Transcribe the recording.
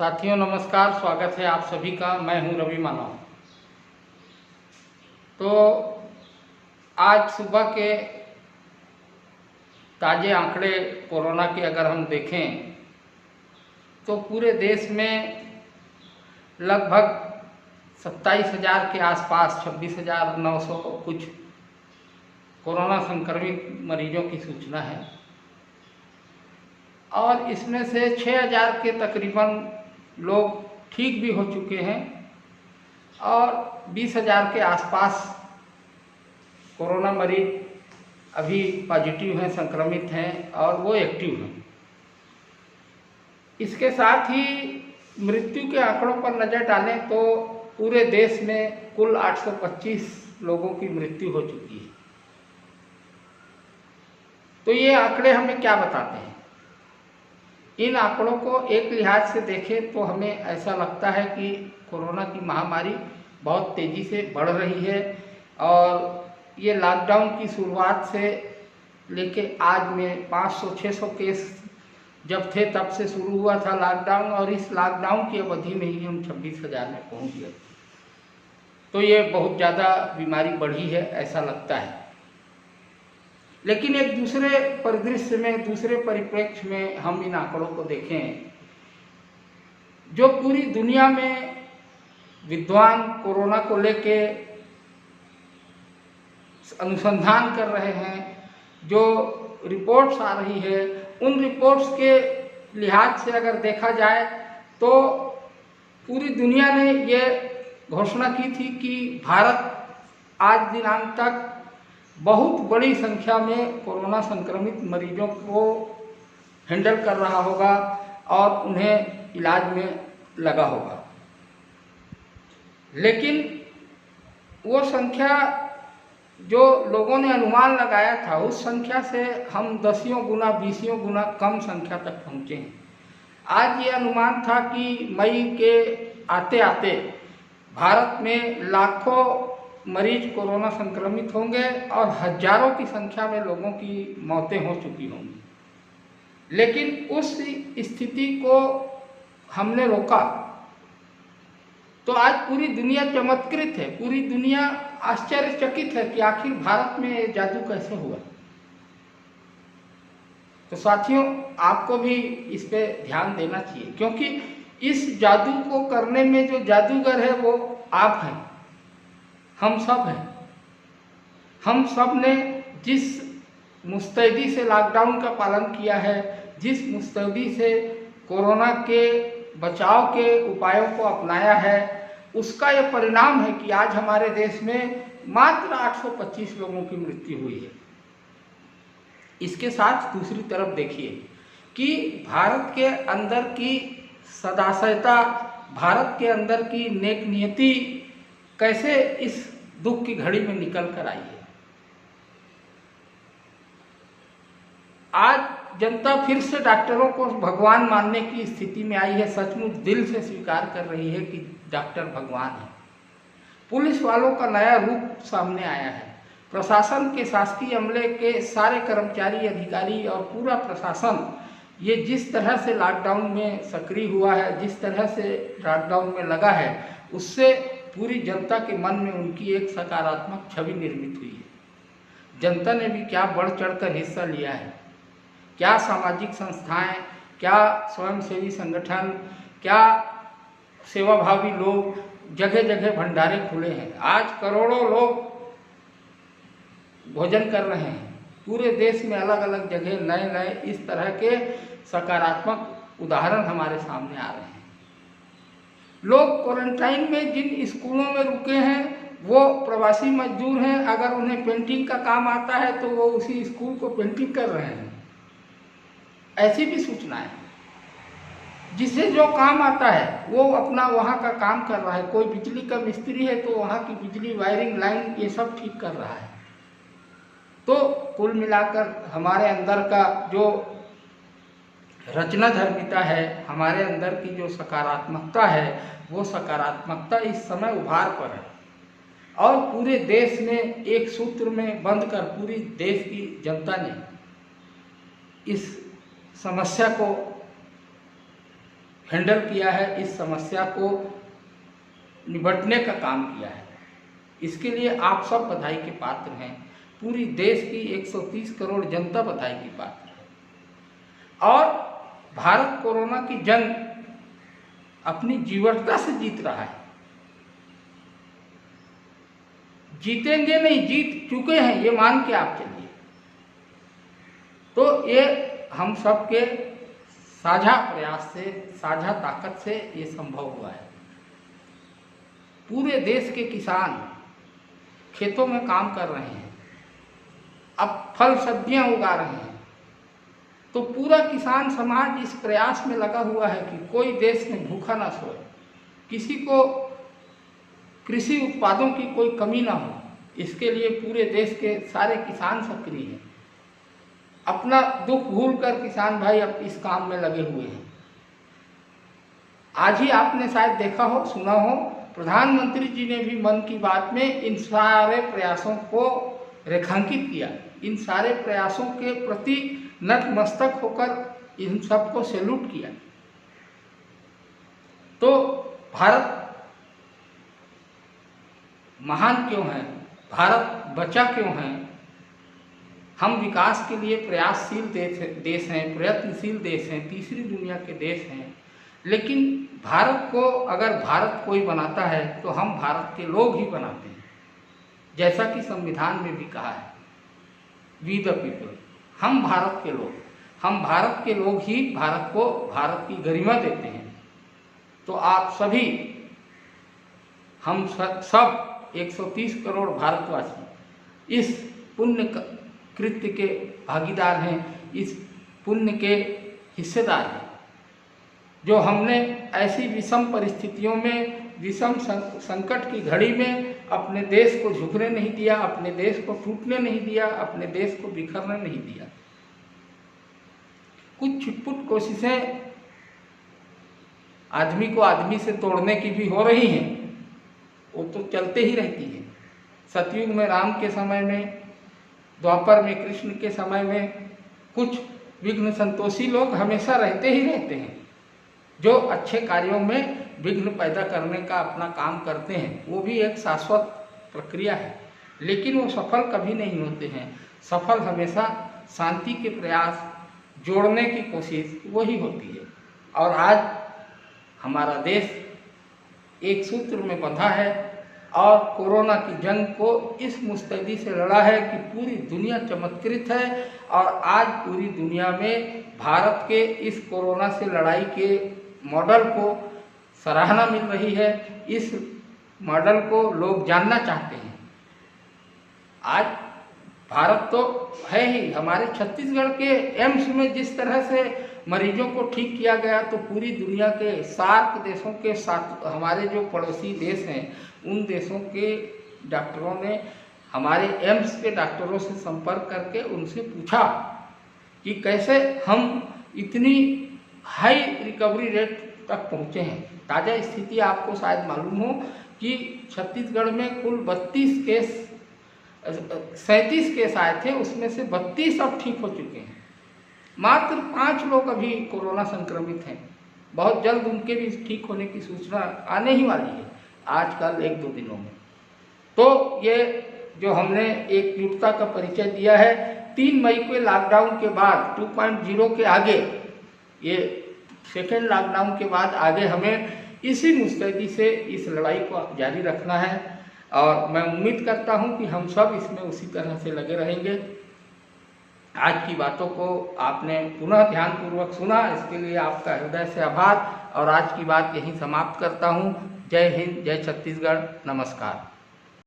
साथियों नमस्कार, स्वागत है आप सभी का। मैं हूं रवि मानव। तो आज सुबह के ताज़े आंकड़े कोरोना के अगर हम देखें तो पूरे देश में लगभग 27,000 के आसपास 26,900 कुछ कोरोना संक्रमित मरीजों की सूचना है और इसमें से 6,000 के तकरीबन लोग ठीक भी हो चुके हैं और 20,000 के आसपास कोरोना मरीज अभी पॉजिटिव हैं, संक्रमित हैं और वो एक्टिव हैं। इसके साथ ही मृत्यु के आंकड़ों पर नज़र डालें तो पूरे देश में कुल 825 लोगों की मृत्यु हो चुकी है। तो ये आंकड़े हमें क्या बताते हैं? इन आंकड़ों को एक लिहाज से देखें तो हमें ऐसा लगता है कि कोरोना की महामारी बहुत तेज़ी से बढ़ रही है और ये लॉकडाउन की शुरुआत से लेके आज में 500-600 केस जब थे तब से शुरू हुआ था लॉकडाउन और इस लॉकडाउन की अवधि में ही हम 26,000 में पहुंच गए। तो ये बहुत ज़्यादा बीमारी बढ़ी है ऐसा लगता है। लेकिन एक दूसरे परिदृश्य में, दूसरे परिप्रेक्ष्य में हम इन आंकड़ों को देखें, जो पूरी दुनिया में विद्वान कोरोना को लेके अनुसंधान कर रहे हैं, जो रिपोर्ट्स आ रही है, उन रिपोर्ट्स के लिहाज से अगर देखा जाए तो पूरी दुनिया ने ये घोषणा की थी कि भारत आज दिनांक तक बहुत बड़ी संख्या में कोरोना संक्रमित मरीजों को हैंडल कर रहा होगा और उन्हें इलाज में लगा होगा। लेकिन वो संख्या जो लोगों ने अनुमान लगाया था उस संख्या से हम 10 गुना 20 गुना कम संख्या तक पहुँचे हैं। आज ये अनुमान था कि मई के आते आते भारत में लाखों मरीज कोरोना संक्रमित होंगे और हजारों की संख्या में लोगों की मौतें हो चुकी होंगी। लेकिन उस स्थिति को हमने रोका तो आज पूरी दुनिया चमत्कृत है, पूरी दुनिया आश्चर्यचकित है कि आखिर भारत में ये जादू कैसे हुआ। तो साथियों आपको भी इस पे ध्यान देना चाहिए क्योंकि इस जादू को करने में जो जादूगर है वो आप हैं, हम सब हैं। हम सब ने जिस मुस्तैदी से लॉकडाउन का पालन किया है, जिस मुस्तैदी से कोरोना के बचाव के उपायों को अपनाया है, उसका ये परिणाम है कि आज हमारे देश में मात्र 825 लोगों की मृत्यु हुई है। इसके साथ दूसरी तरफ देखिए कि भारत के अंदर की सदाशयता, भारत के अंदर की नेक नियति कैसे इस दुख की घड़ी में निकल कर आई है। आज जनता फिर से डॉक्टरों को भगवान मानने की स्थिति में आई है, सचमुच दिल से स्वीकार कर रही है कि डॉक्टर भगवान है। पुलिस वालों का नया रूप सामने आया है। प्रशासन के शासकीय अमले के सारे कर्मचारी, अधिकारी और पूरा प्रशासन ये जिस तरह से लॉकडाउन में सक्रिय हुआ है, जिस तरह से लॉकडाउन में लगा है, उससे पूरी जनता के मन में उनकी एक सकारात्मक छवि निर्मित हुई है। जनता ने भी क्या बढ़ चढ़कर हिस्सा लिया है, क्या सामाजिक संस्थाएं, क्या स्वयंसेवी संगठन, क्या सेवाभावी लोग, जगह जगह भंडारे खुले हैं। आज करोड़ों लोग भोजन कर रहे हैं। पूरे देश में अलग अलग जगह नए नए इस तरह के सकारात्मक उदाहरण हमारे सामने आ रहे हैं। लोग क्वारंटाइन में जिन स्कूलों में रुके हैं वो प्रवासी मजदूर हैं। अगर उन्हें पेंटिंग का काम आता है तो वो उसी स्कूल को पेंटिंग कर रहे हैं। ऐसी भी सूचनाएं, जिसे जो काम आता है वो अपना वहाँ का काम कर रहा है। कोई बिजली का मिस्त्री है तो वहाँ की बिजली, वायरिंग, लाइन ये सब ठीक कर रहा है। तो कुल मिलाकर हमारे अंदर का जो रचना धर्मिता है, हमारे अंदर की जो सकारात्मकता है, वो सकारात्मकता इस समय उभार पर है और पूरे देश में एक सूत्र में बंध कर पूरी देश की जनता ने इस समस्या को हैंडल किया है, इस समस्या को निपटने का काम किया है। इसके लिए आप सब बधाई के पात्र हैं। पूरी देश की 130 करोड़ जनता बधाई की पात्र है। और भारत कोरोना की जंग अपनी जीवटता से जीत रहा है। जीतेंगे नहीं, जीत चुके हैं, ये मान के आप चलिए। तो ये हम सब के साझा प्रयास से, साझा ताकत से ये संभव हुआ है। पूरे देश के किसान खेतों में काम कर रहे हैं, अब फल सब्जियां उगा रहे हैं। तो पूरा किसान समाज इस प्रयास में लगा हुआ है कि कोई देश में भूखा ना सोए, किसी को कृषि उत्पादों की कोई कमी ना हो। इसके लिए पूरे देश के सारे किसान सक्रिय हैं। अपना दुख भूल कर किसान भाई अब इस काम में लगे हुए हैं। आज ही आपने शायद देखा हो, सुना हो, प्रधानमंत्री जी ने भी मन की बात में इन सारे प्रयासों को रेखांकित किया। इन सारे प्रयासों के प्रति नतमस्तक होकर इन सबको सैल्यूट किया। तो भारत महान क्यों है, भारत बचा क्यों है? हम विकास के लिए प्रयासशील देश हैं, प्रयत्नशील देश हैं, तीसरी दुनिया के देश हैं। लेकिन भारत को अगर भारत कोई बनाता है तो हम भारत के लोग ही बनाते हैं। जैसा कि संविधान में भी कहा है, वी द पीपल, हम भारत के लोग, हम भारत के लोग ही भारत को भारत की गरिमा देते हैं। तो आप सभी, हम सब 130 करोड़ भारतवासी इस पुण्य कृत्य के भागीदार हैं, इस पुण्य के हिस्सेदार हैं। जो हमने ऐसी विषम परिस्थितियों में, विषम संकट की घड़ी में अपने देश को झुकने नहीं दिया, अपने देश को टूटने नहीं दिया, अपने देश को बिखरने नहीं दिया। कुछ छुटपुट कोशिशें आदमी को आदमी से तोड़ने की भी हो रही हैं, वो तो चलते ही रहती है। सतयुग में राम के समय में, द्वापर में कृष्ण के समय में कुछ विघ्न संतोषी लोग हमेशा रहते ही रहते हैं, जो अच्छे कार्यों में विघ्न पैदा करने का अपना काम करते हैं। वो भी एक शाश्वत प्रक्रिया है, लेकिन वो सफल कभी नहीं होते हैं। सफल हमेशा शांति के प्रयास, जोड़ने की कोशिश वही होती है। और आज हमारा देश एक सूत्र में बंधा है और कोरोना की जंग को इस मुस्तैदी से लड़ा है कि पूरी दुनिया चमत्कृत है। और आज पूरी दुनिया में भारत के इस कोरोना से लड़ाई के मॉडल को सराहना मिल रही है। इस मॉडल को लोग जानना चाहते हैं। आज भारत तो है ही, हमारे छत्तीसगढ़ के एम्स में जिस तरह से मरीजों को ठीक किया गया, तो पूरी दुनिया के सार्क देशों के साथ हमारे जो पड़ोसी देश हैं, उन देशों के डॉक्टरों ने हमारे एम्स के डॉक्टरों से संपर्क करके उनसे पूछा कि कैसे हम इतनी हाई रिकवरी रेट तक पहुँचे हैं। ताज़ा स्थिति आपको शायद मालूम हो कि छत्तीसगढ़ में कुल 37 केस आए थे, उसमें से 32 अब ठीक हो चुके हैं। मात्र 5 लोग अभी कोरोना संक्रमित हैं। बहुत जल्द उनके भी ठीक होने की सूचना आने ही वाली है, आजकल 1-2 दिनों में। तो ये जो हमने एक युक्ता का परिचय दिया है, 3 मई के लॉकडाउन के बाद 2.0 के आगे, ये सेकेंड लॉकडाउन के बाद आगे हमें इसी मुस्तैदी से इस लड़ाई को जारी रखना है। और मैं उम्मीद करता हूं कि हम सब इसमें उसी तरह से लगे रहेंगे। आज की बातों को आपने पुनः ध्यानपूर्वक सुना, इसके लिए आपका हृदय से आभार। और आज की बात यहीं समाप्त करता हूं। जय हिंद, जय छत्तीसगढ़, नमस्कार।